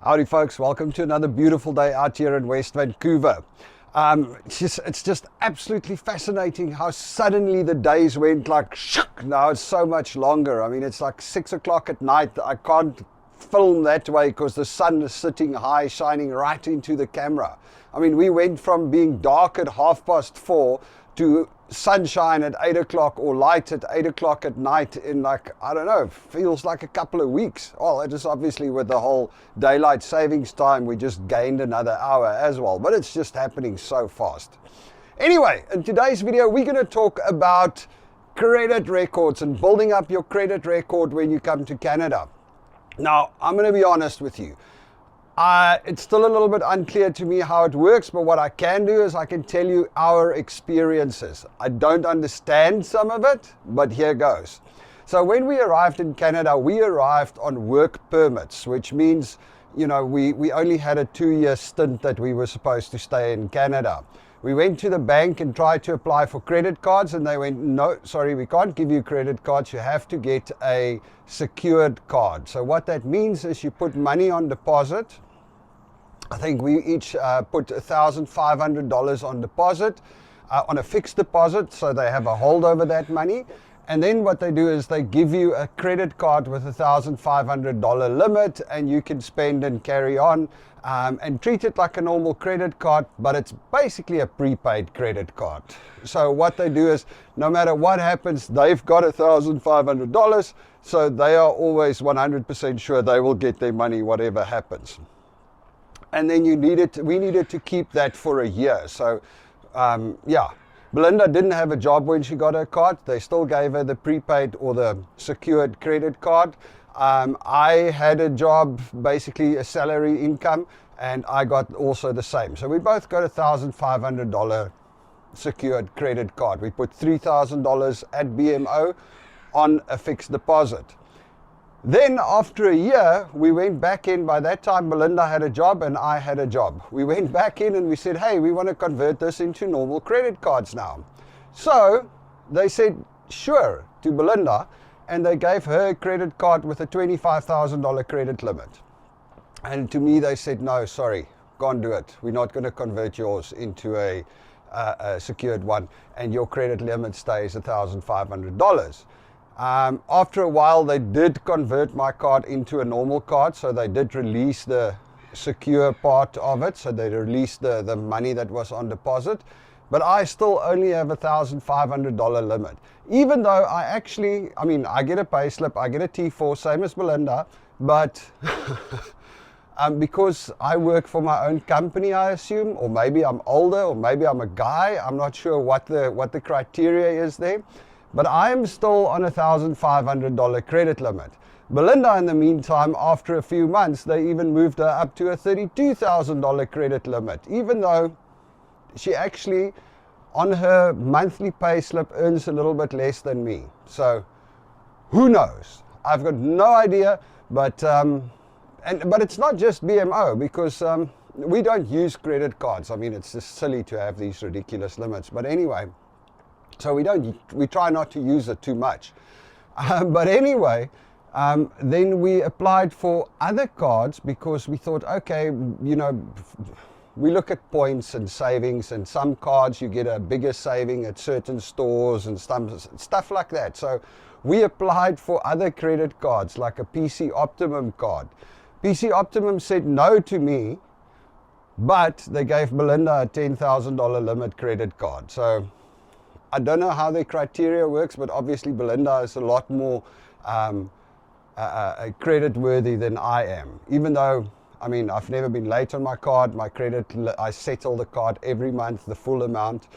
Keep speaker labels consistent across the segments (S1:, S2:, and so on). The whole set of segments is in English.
S1: Howdy folks, welcome to another beautiful day out here in West Vancouver. It's just absolutely fascinating how suddenly the days went like shook. Now it's so much longer. I mean, it's like 6 o'clock at night. I can't film that way because the sun is sitting high, shining right into the camera. I mean, we went from being dark at 4:30 to sunshine at 8 o'clock or light at 8 o'clock at night in, like, I don't know, feels like a couple of weeks. Well, it is obviously with the whole daylight savings time, we just gained another hour as well, but it's just happening so fast. Anyway, in today's video, we're going to talk about credit records and building up your credit record when you come to Canada. Now, I'm going to be honest with you. It's still a little bit unclear to me how it works, but what I can do is I can tell you our experiences. I don't understand some of it, but here goes. So when we arrived in Canada, we arrived on work permits, which means, you know, we only had a 2-year stint that we were supposed to stay in Canada. We went to the bank and tried to apply for credit cards, and they went, no, sorry, we can't give you credit cards. You have to get a secured card. So what that means is you put money on deposit. I think we each put $1,500 on deposit, on a fixed deposit, so they have a hold over that money. And then what they do is they give you a credit card with $1,500 limit, and you can spend and carry on and treat it like a normal credit card, but it's basically a prepaid credit card. So what they do is, no matter what happens, they've got $1,500, so they are always 100% sure they will get their money whatever happens. And then we needed to keep that for a year. So, yeah, Belinda didn't have a job when she got her card. They still gave her the prepaid or the secured credit card. I had a job, basically a salary income, and I got also the same. So we both got $1,500 secured credit card. We put $3,000 at BMO on a fixed deposit. Then after a year, we went back in. By that time, Belinda had a job and I had a job. We went back in and we said, hey, we want to convert this into normal credit cards now. So they said, sure, to Belinda, and they gave her a credit card with a $25,000 credit limit. And to me, they said, no, sorry, can't do it. We're not going to convert yours into a secured one, and your credit limit stays $1,500. After a while, they did convert my card into a normal card, so they did release the secure part of it, so they released the money that was on deposit, but I still only have $1,500 limit, even though I get a pay slip, I get a T4, same as Belinda, but because I work for my own company, I assume, or maybe I'm older, or maybe I'm a guy, I'm not sure what the criteria is there. But I am still on a $1,500 credit limit. Belinda, in the meantime, after a few months, they even moved her up to a $32,000 credit limit, even though she actually, on her monthly pay slip, earns a little bit less than me. So, who knows? I've got no idea, but it's not just BMO, because we don't use credit cards. I mean, it's just silly to have these ridiculous limits. But anyway, so we try not to use it too much. But anyway, then we applied for other cards because we thought, okay, you know, we look at points and savings, and some cards you get a bigger saving at certain stores and stuff like that. So we applied for other credit cards, like a PC Optimum card. PC Optimum said no to me, but they gave Belinda a $10,000 limit credit card. So I don't know how their criteria works, but obviously Belinda is a lot more credit worthy than I am. Even though, I mean, I've never been late on my card. My credit, I settle the card every month, the full amount.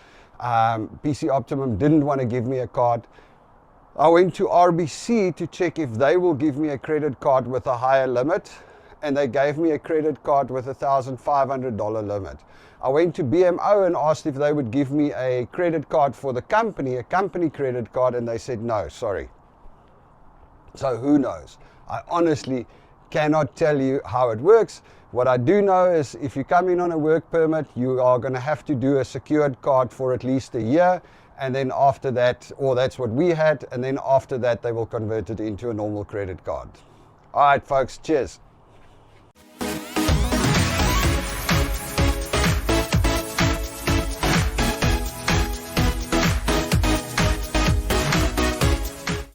S1: PC Optimum didn't want to give me a card. I went to RBC to check if they will give me a credit card with a higher limit, and they gave me a credit card with a $1,500 limit. I went to BMO and asked if they would give me a credit card for the company, a company credit card, and they said no, sorry. So who knows? I honestly cannot tell you how it works. What I do know is if you come in on a work permit, you are going to have to do a secured card for at least a year, and then after that, or that's what we had, and then after that they will convert it into a normal credit card. All right, folks, cheers.